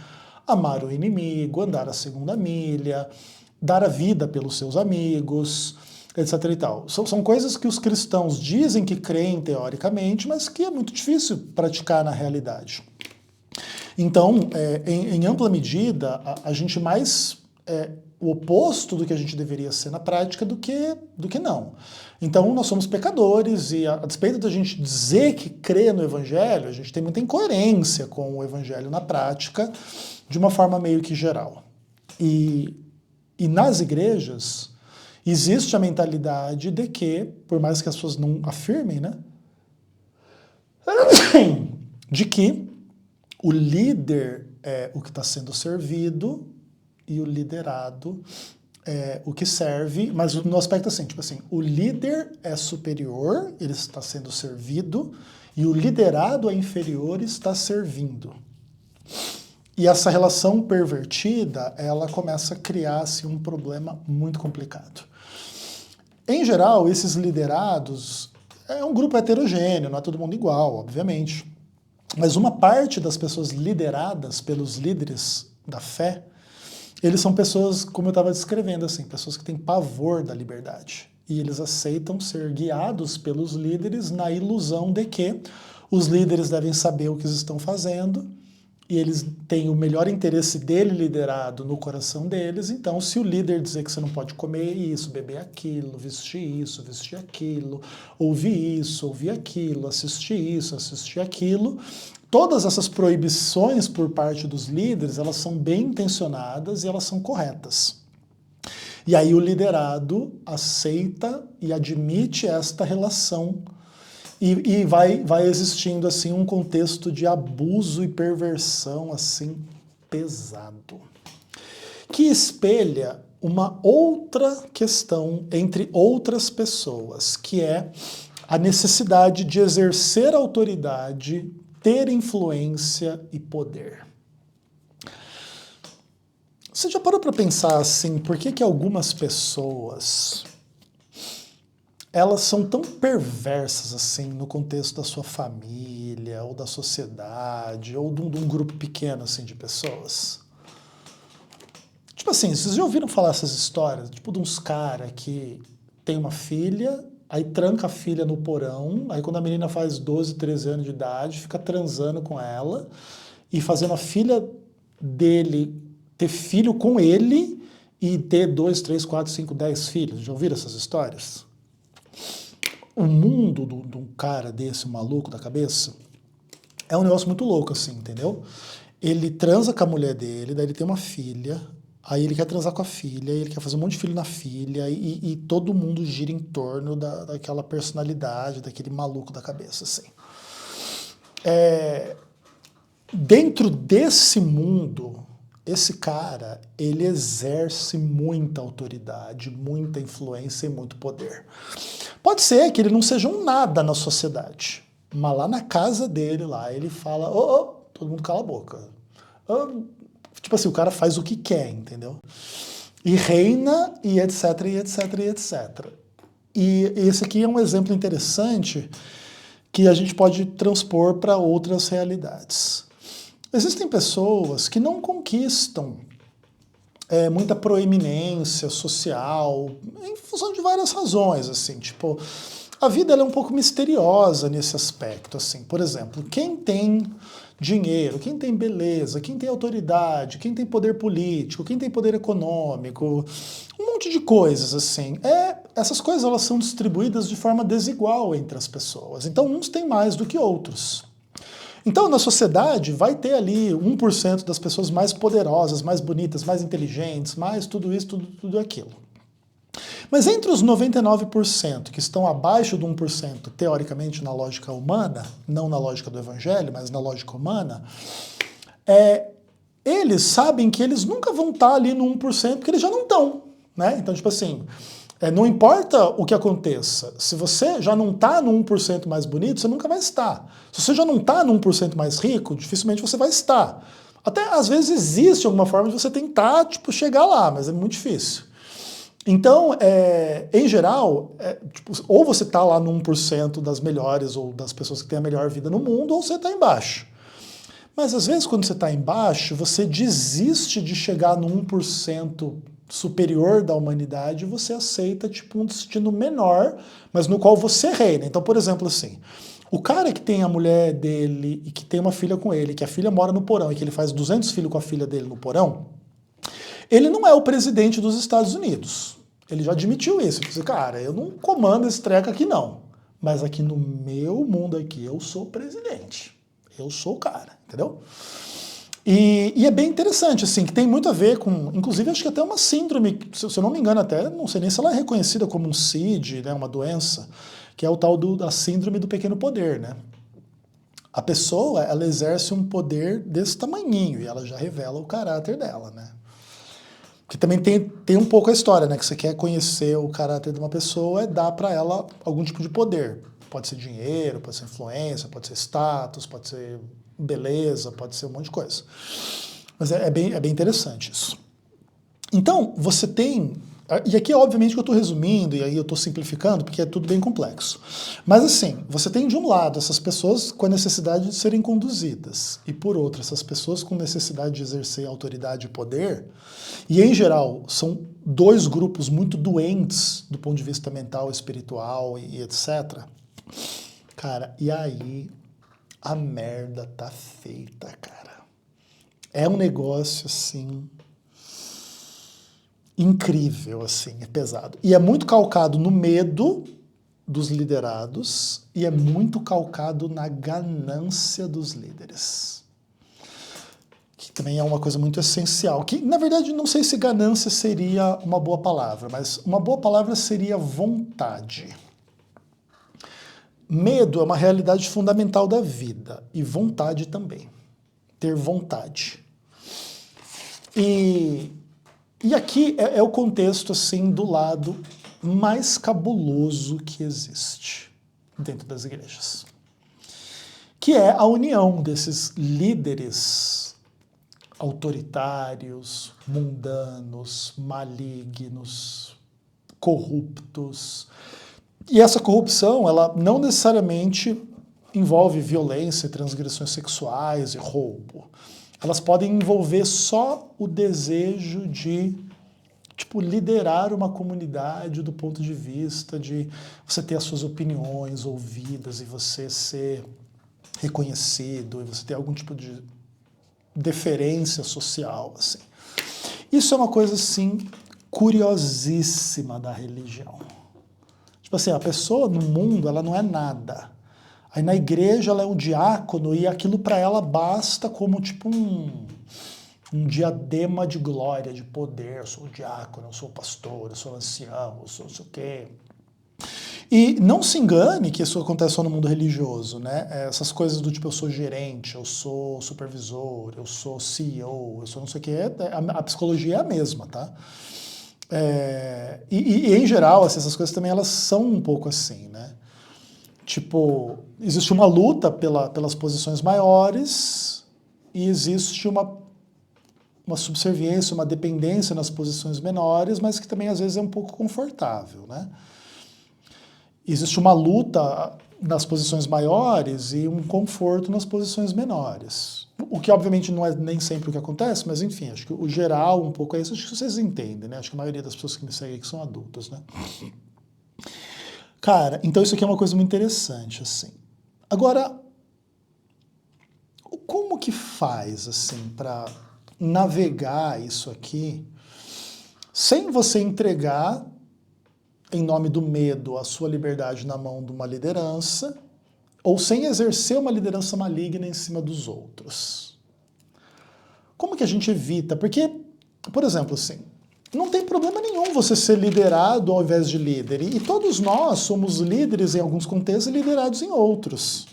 amar o inimigo, andar a segunda milha, dar a vida pelos seus amigos, etc. e tal. São coisas que os cristãos dizem que creem teoricamente, mas que é muito difícil praticar na realidade. Então, em ampla medida, a gente mais o oposto do que a gente deveria ser na prática do que não. Então, nós somos pecadores e, a despeito da gente dizer que crê no Evangelho, a gente tem muita incoerência com o Evangelho na prática, de uma forma meio que geral. E nas igrejas, existe a mentalidade de que, por mais que as pessoas não afirmem, né, de que o líder é o que está sendo servido e o liderado é o que serve, mas no aspecto assim, tipo assim, o líder é superior, ele está sendo servido, e o liderado é inferior e está servindo. E essa relação pervertida, ela começa a criar assim, um problema muito complicado. Em geral, esses liderados é um grupo heterogêneo, não é todo mundo igual, obviamente. Mas uma parte das pessoas lideradas pelos líderes da fé, eles são pessoas, como eu estava descrevendo, assim, pessoas que têm pavor da liberdade. E eles aceitam ser guiados pelos líderes na ilusão de que os líderes devem saber o que eles estão fazendo e eles têm o melhor interesse dele liderado no coração deles, então se o líder dizer que você não pode comer isso, beber aquilo, vestir aquilo, ouvir aquilo, assistir isso, assistir aquilo, todas essas proibições por parte dos líderes, elas são bem intencionadas e elas são corretas. E aí o liderado aceita e admite esta relação e vai existindo assim um contexto de abuso e perversão assim pesado, que espelha uma outra questão entre outras pessoas, que é a necessidade de exercer autoridade, ter influência e poder. Você já parou para pensar assim, por que algumas pessoas elas são tão perversas assim no contexto da sua família, ou da sociedade, ou de um grupo pequeno assim de pessoas? Tipo assim, vocês já ouviram falar essas histórias? Tipo de uns caras que tem uma filha, aí tranca a filha no porão, aí quando a menina faz 12, 13 anos de idade, fica transando com ela e fazendo a filha dele ter filho com ele e ter 2, 3, 4, 5, 10 filhos. Já ouviram essas histórias? O mundo de um cara desse, maluco da cabeça, é um negócio muito louco, assim, entendeu? Ele transa com a mulher dele, daí ele tem uma filha, aí ele quer transar com a filha, ele quer fazer um monte de filho na filha, e todo mundo gira em torno daquela personalidade, daquele maluco da cabeça, assim. Dentro desse mundo, esse cara, ele exerce muita autoridade, muita influência e muito poder. Pode ser que ele não seja um nada na sociedade, mas lá na casa dele, lá, ele fala, todo mundo cala a boca. Tipo assim, o cara faz o que quer, entendeu? E reina, e etc, e etc, e etc. E esse aqui é um exemplo interessante que a gente pode transpor para outras realidades. Existem pessoas que não conquistam muita proeminência social, em função de várias razões, assim, tipo, a vida ela é um pouco misteriosa nesse aspecto, assim, por exemplo, quem tem dinheiro, quem tem beleza, quem tem autoridade, quem tem poder político, quem tem poder econômico, um monte de coisas, assim, essas coisas elas são distribuídas de forma desigual entre as pessoas, então uns têm mais do que outros. Então, na sociedade, vai ter ali 1% das pessoas mais poderosas, mais bonitas, mais inteligentes, mais tudo isso, tudo aquilo. Mas entre os 99% que estão abaixo do 1%, teoricamente na lógica humana, não na lógica do evangelho, mas na lógica humana, eles sabem que eles nunca vão estar ali no 1%, porque eles já não estão, né? Então, tipo assim, não importa o que aconteça, se você já não está no 1% mais bonito, você nunca vai estar. Se você já não está no 1% mais rico, dificilmente você vai estar. Até às vezes existe alguma forma de você tentar tipo, chegar lá, mas é muito difícil. Então, em geral, tipo, ou você está lá no 1% das melhores ou das pessoas que têm a melhor vida no mundo, ou você está embaixo. Mas às vezes quando você está embaixo, você desiste de chegar no 1% superior da humanidade e você aceita tipo um destino menor, mas no qual você reina. Então, por exemplo, assim, o cara que tem a mulher dele e que tem uma filha com ele, que a filha mora no porão e que ele faz 200 filhos com a filha dele no porão, ele não é o presidente dos Estados Unidos. Ele já admitiu isso. Ele disse, cara, eu não comando esse treco aqui não, mas aqui no meu mundo aqui eu sou o presidente. Eu sou o cara, entendeu? E é bem interessante, assim, que tem muito a ver com, inclusive acho que até uma síndrome, se eu não me engano até, não sei nem se ela é reconhecida como um CID, né, uma doença, que é o tal da síndrome do pequeno poder, né? A pessoa, ela exerce um poder desse tamanhinho e ela já revela o caráter dela, né? Porque também tem um pouco a história, né, que você quer conhecer o caráter de uma pessoa, dar para ela algum tipo de poder. Pode ser dinheiro, pode ser influência, pode ser status, pode ser beleza, pode ser um monte de coisa. Mas é bem interessante isso. Então, você tem... E aqui, obviamente, que eu estou resumindo, e aí eu estou simplificando, porque é tudo bem complexo. Mas assim, você tem de um lado essas pessoas com a necessidade de serem conduzidas, e por outro, essas pessoas com necessidade de exercer autoridade e poder, e em geral, são dois grupos muito doentes do ponto de vista mental, espiritual e etc. Cara, e aí a merda tá feita, cara. É um negócio, assim, incrível, assim, é pesado. E é muito calcado no medo dos liderados e é muito calcado na ganância dos líderes. Que também é uma coisa muito essencial. Que, na verdade, não sei se ganância seria uma boa palavra, mas uma boa palavra seria vontade. Medo é uma realidade fundamental da vida e vontade também. Ter vontade. E aqui é o contexto assim do lado mais cabuloso que existe dentro das igrejas, que é a união desses líderes autoritários, mundanos, malignos, corruptos. E essa corrupção, ela não necessariamente envolve violência, transgressões sexuais e roubo. Elas podem envolver só o desejo de, tipo, liderar uma comunidade do ponto de vista de você ter as suas opiniões ouvidas e você ser reconhecido e você ter algum tipo de deferência social, assim. Isso é uma coisa, assim, curiosíssima da religião. Tipo assim, a pessoa no mundo, ela não é nada. Aí na igreja ela é um diácono e aquilo para ela basta como tipo um diadema de glória, de poder. Eu sou o diácono, eu sou o pastor, eu sou o ancião, eu sou não sei o quê. E não se engane que isso acontece só no mundo religioso, né? Essas coisas do tipo eu sou gerente, eu sou supervisor, eu sou CEO, eu sou não sei o quê, a psicologia é a mesma, tá? E em geral, assim, essas coisas também elas são um pouco assim, né? Tipo, existe uma luta pelas posições maiores e existe uma subserviência, uma dependência nas posições menores, mas que também às vezes é um pouco confortável, né? Existe uma luta nas posições maiores e um conforto nas posições menores. O que obviamente não é nem sempre o que acontece, mas enfim, acho que o geral um pouco é isso, acho que vocês entendem, né? Acho que a maioria das pessoas que me seguem aqui são adultas, né? Cara, então isso aqui é uma coisa muito interessante, assim. Agora, como que faz, assim, para navegar isso aqui sem você entregar, em nome do medo, a sua liberdade na mão de uma liderança ou sem exercer uma liderança maligna em cima dos outros? Como que a gente evita? Porque, por exemplo, assim, não tem problema nenhum você ser liderado ao invés de líder. E todos nós somos líderes em alguns contextos e liderados em outros.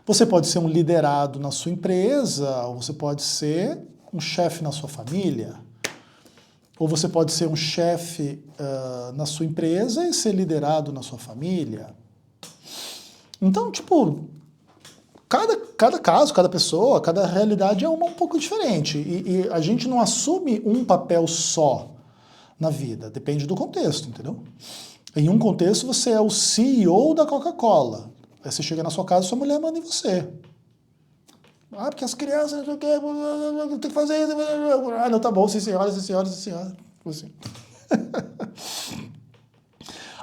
Você pode ser um liderado na sua empresa, ou você pode ser um chefe na sua família, ou você pode ser um chefe na sua empresa e ser liderado na sua família. Então, tipo, cada caso, cada pessoa, cada realidade é um pouco diferente. E a gente não assume um papel só na vida, depende do contexto, entendeu? Em um contexto você é o CEO da Coca-Cola. Aí você chega na sua casa e sua mulher manda em você. Ah, porque as crianças, não sei o quê, tem que fazer isso. Ah, não, tá bom, sim senhora, sim senhora, sim senhora. Assim.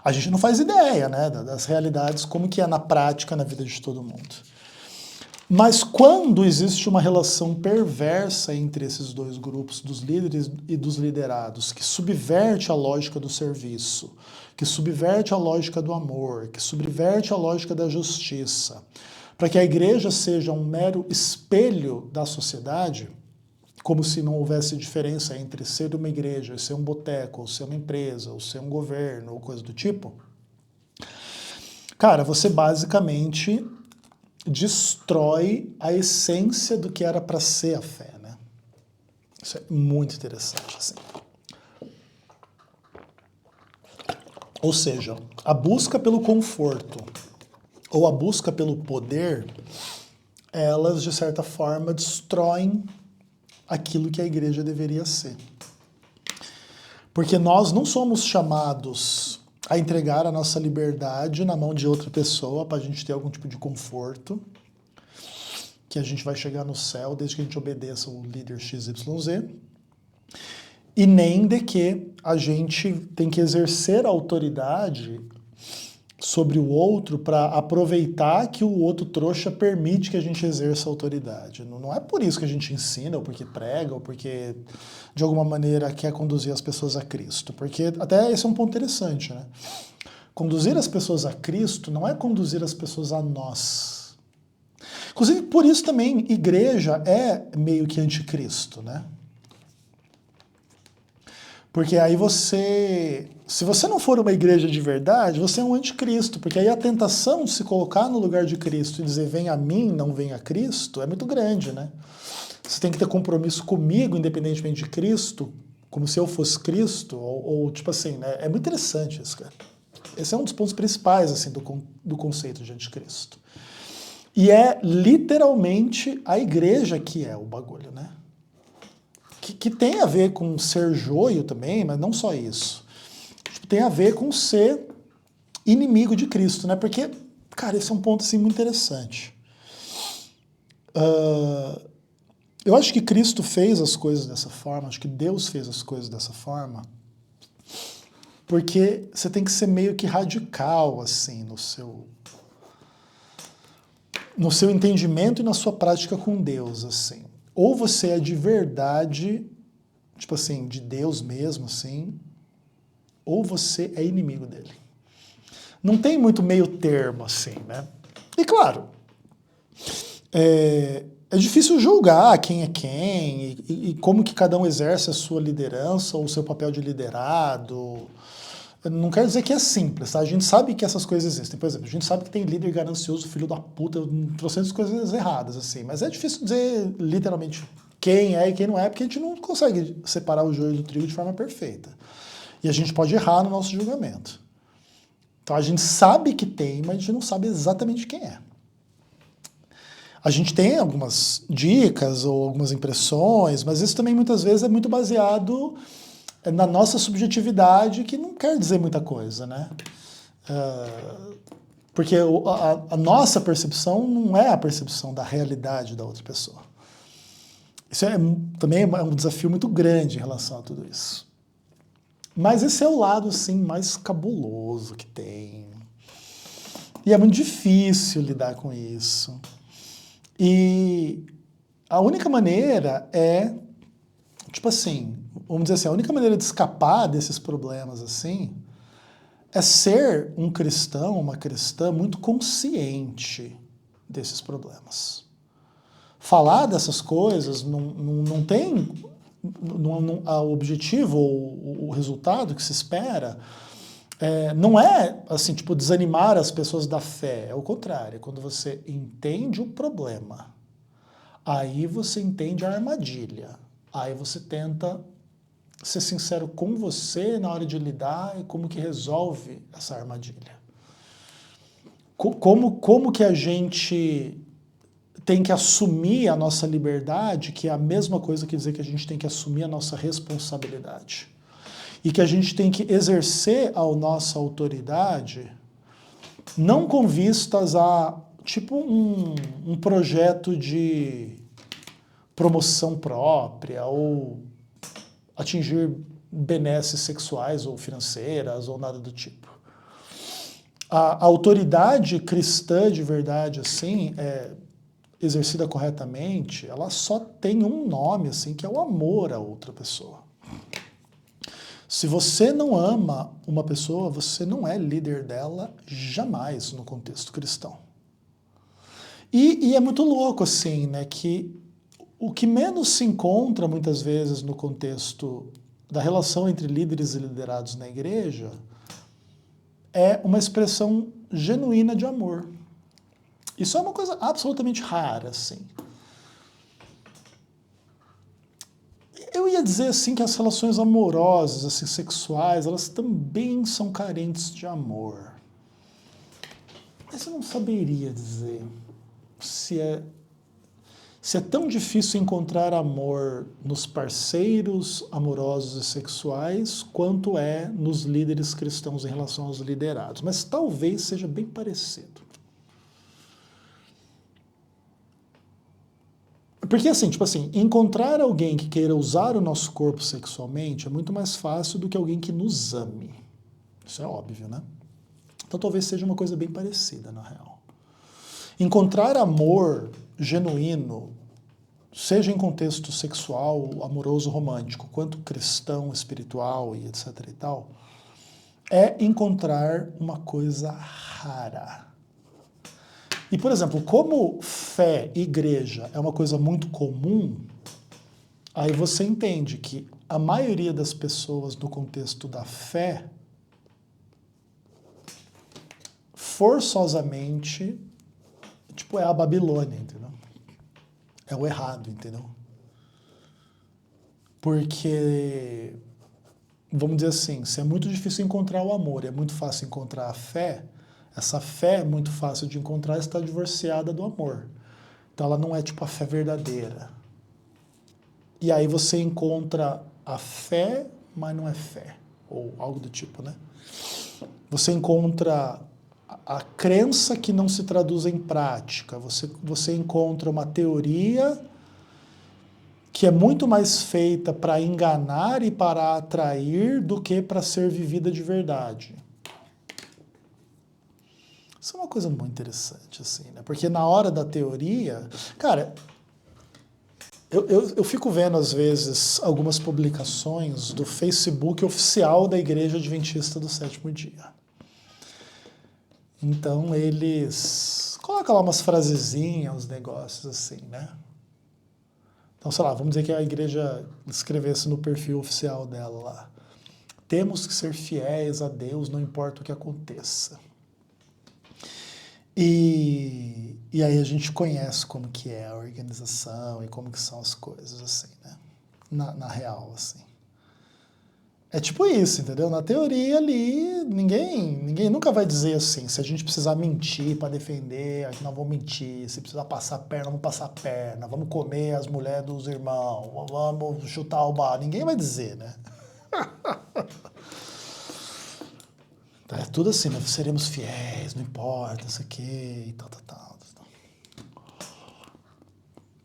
A gente não faz ideia, né, das realidades, como que é na prática na vida de todo mundo. Mas quando existe uma relação perversa entre esses dois grupos, dos líderes e dos liderados, que subverte a lógica do serviço, que subverte a lógica do amor, que subverte a lógica da justiça, para que a igreja seja um mero espelho da sociedade, como se não houvesse diferença entre ser uma igreja e ser um boteco, ou ser uma empresa, ou ser um governo, ou coisa do tipo, cara, você basicamente destrói a essência do que era para ser a fé, né? Isso é muito interessante, assim. Ou seja, a busca pelo conforto ou a busca pelo poder, elas, de certa forma, destroem aquilo que a igreja deveria ser. Porque nós não somos chamados a entregar a nossa liberdade na mão de outra pessoa para a gente ter algum tipo de conforto, que a gente vai chegar no céu desde que a gente obedeça o líder XYZ, e nem de que a gente tem que exercer a autoridade sobre o outro para aproveitar que o outro trouxa permite que a gente exerça autoridade. Não é por isso que a gente ensina, ou porque prega, ou porque de alguma maneira quer conduzir as pessoas a Cristo. Porque até esse é um ponto interessante, né? Conduzir as pessoas a Cristo não é conduzir as pessoas a nós. Inclusive, por isso também, igreja é meio que anticristo, né? Porque aí se você não for uma igreja de verdade, você é um anticristo, porque aí a tentação de se colocar no lugar de Cristo e dizer venha a mim, não venha a Cristo, é muito grande, né? Você tem que ter compromisso comigo, independentemente de Cristo, como se eu fosse Cristo, ou tipo assim, né? É muito interessante isso, cara. Esse é um dos pontos principais, assim, do conceito de anticristo. E é literalmente a igreja que é o bagulho, né? Que tem a ver com ser joio também, mas não só isso. Tem a ver com ser inimigo de Cristo, né? Porque, cara, esse é um ponto assim, muito interessante. Eu acho que Cristo fez as coisas dessa forma, acho que Deus fez as coisas dessa forma, porque você tem que ser meio que radical, assim, no seu entendimento e na sua prática com Deus, assim. Ou você é de verdade, tipo assim, de Deus mesmo, assim, ou você é inimigo dele. Não tem muito meio termo, assim, né? E claro, é difícil julgar quem é quem e como que cada um exerce a sua liderança ou o seu papel de liderado. Não quero dizer que é simples, tá? A gente sabe que essas coisas existem. Por exemplo, a gente sabe que tem líder ganancioso, filho da puta, trocentas coisas erradas, assim. Mas é difícil dizer literalmente quem é e quem não é, porque a gente não consegue separar o joio do trigo de forma perfeita. E a gente pode errar no nosso julgamento. Então a gente sabe que tem, mas a gente não sabe exatamente quem é. A gente tem algumas dicas ou algumas impressões, mas isso também muitas vezes é muito baseado na nossa subjetividade, que não quer dizer muita coisa, né? Porque a nossa percepção não é a percepção da realidade da outra pessoa. Isso também é um desafio muito grande em relação a tudo isso. Mas esse é o lado, assim, mais cabuloso que tem. E é muito difícil lidar com isso. E a única maneira é, tipo assim, vamos dizer assim, a única maneira de escapar desses problemas, assim, é ser um cristão, uma cristã muito consciente desses problemas. Falar dessas coisas não tem o objetivo ou o resultado que se espera. Não é, assim, tipo, desanimar as pessoas da fé. É o contrário. É quando você entende o problema. Aí você entende a armadilha. Aí você tenta ser sincero com você na hora de lidar e como que resolve essa armadilha. Como que a gente tem que assumir a nossa liberdade, que é a mesma coisa que dizer que a gente tem que assumir a nossa responsabilidade. E que a gente tem que exercer a nossa autoridade não com vistas a, tipo, um projeto de promoção própria ou atingir benesses sexuais ou financeiras ou nada do tipo. A autoridade cristã de verdade, assim, exercida corretamente, ela só tem um nome, assim, que é o amor a outra pessoa. Se você não ama uma pessoa, você não é líder dela jamais no contexto cristão. E é muito louco, assim, né, que o que menos se encontra muitas vezes no contexto da relação entre líderes e liderados na igreja é uma expressão genuína de amor. Isso é uma coisa absolutamente rara, assim. Eu ia dizer assim que as relações amorosas, assim, sexuais, elas também são carentes de amor. Mas eu não saberia dizer se é tão difícil encontrar amor nos parceiros amorosos e sexuais quanto é nos líderes cristãos em relação aos liderados. Mas talvez seja bem parecido. Porque assim, tipo assim, encontrar alguém que queira usar o nosso corpo sexualmente é muito mais fácil do que alguém que nos ame. Isso é óbvio, né? Então talvez seja uma coisa bem parecida, na real. Encontrar amor genuíno, seja em contexto sexual, amoroso, romântico, quanto cristão, espiritual e etc e tal, é encontrar uma coisa rara. E, por exemplo, como fé e igreja é uma coisa muito comum, aí você entende que a maioria das pessoas no contexto da fé, forçosamente, tipo, é a Babilônia, entendeu? É o errado, entendeu? Porque, vamos dizer assim, se é muito difícil encontrar o amor, é muito fácil encontrar a fé, essa fé é muito fácil de encontrar, está divorciada do amor. Então ela não é tipo a fé verdadeira. E aí você encontra a fé, mas não é fé, ou algo do tipo, né? Você encontra a crença que não se traduz em prática, você encontra uma teoria que é muito mais feita para enganar e para atrair do que para ser vivida de verdade. Isso é uma coisa muito interessante, assim, né? Porque na hora da teoria, cara, eu fico vendo às vezes algumas publicações do Facebook oficial da Igreja Adventista do Sétimo Dia. Então eles colocam lá umas frasezinhas, uns negócios assim, né? Então, sei lá, vamos dizer que a igreja escrevesse no perfil oficial dela lá: temos que ser fiéis a Deus, não importa o que aconteça. E aí a gente conhece como que é a organização e como que são as coisas, assim, né? Na real, assim. É tipo isso, entendeu? Na teoria ali, ninguém nunca vai dizer assim, se a gente precisar mentir para defender, a gente não vamos mentir, se precisar passar a perna, vamos passar a perna, vamos comer as mulheres dos irmãos, vamos chutar o bar, ninguém vai dizer, né? É tudo assim, né? Seremos fiéis, não importa, isso aqui, e tal.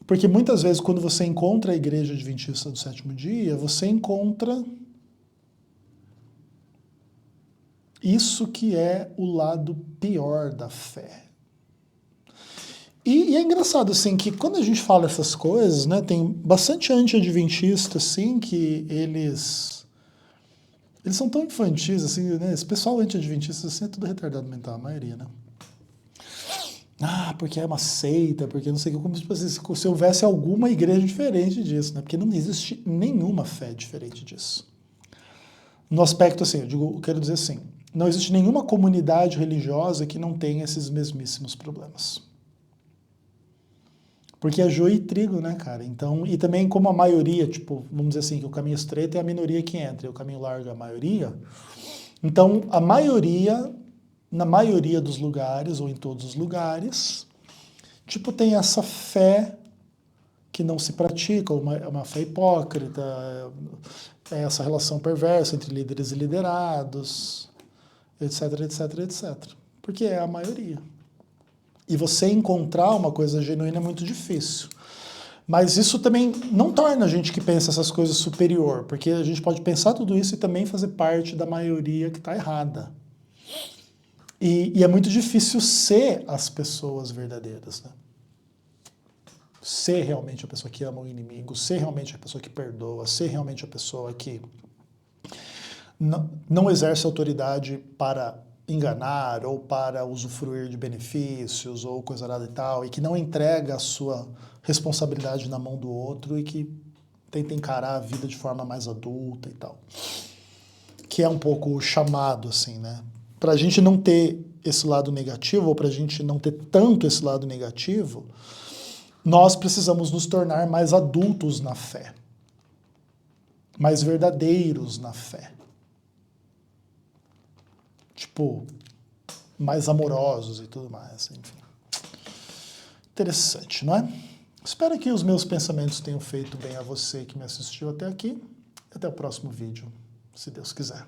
Porque muitas vezes quando você encontra a Igreja Adventista do Sétimo Dia, você encontra isso que é o lado pior da fé. E é engraçado, assim, que quando a gente fala essas coisas, né, tem bastante anti-adventista, assim, que eles são tão infantis, assim, né, esse pessoal anti-adventista, assim, é tudo retardado mental, a maioria, né? Ah, porque é uma seita, porque não sei o que, como se houvesse alguma igreja diferente disso, né? Porque não existe nenhuma fé diferente disso. No aspecto, assim, eu quero dizer assim, não existe nenhuma comunidade religiosa que não tenha esses mesmíssimos problemas. Porque é joio e trigo, né, cara? Então, e também como a maioria, tipo, vamos dizer assim, que o caminho estreito é a minoria que entra, e o caminho largo é a maioria. Então, a maioria, na maioria dos lugares, ou em todos os lugares, tipo, tem essa fé que não se pratica, uma fé hipócrita, é essa relação perversa entre líderes e liderados, etc, etc, etc. Porque é a maioria. E você encontrar uma coisa genuína é muito difícil. Mas isso também não torna a gente que pensa essas coisas superior, porque a gente pode pensar tudo isso e também fazer parte da maioria que está errada. E é muito difícil ser as pessoas verdadeiras, né? Ser realmente a pessoa que ama o inimigo, ser realmente a pessoa que perdoa, ser realmente a pessoa que não exerce autoridade para enganar ou para usufruir de benefícios ou coisa nada e tal, e que não entrega a sua responsabilidade na mão do outro e que tenta encarar a vida de forma mais adulta e tal. Que é um pouco o chamado, assim, né? Para a gente não ter esse lado negativo, ou para a gente não ter tanto esse lado negativo, nós precisamos nos tornar mais adultos na fé, mais verdadeiros na fé. Tipo, mais amorosos e tudo mais, enfim. Interessante, não é? Espero que os meus pensamentos tenham feito bem a você que me assistiu até aqui. Até o próximo vídeo, se Deus quiser.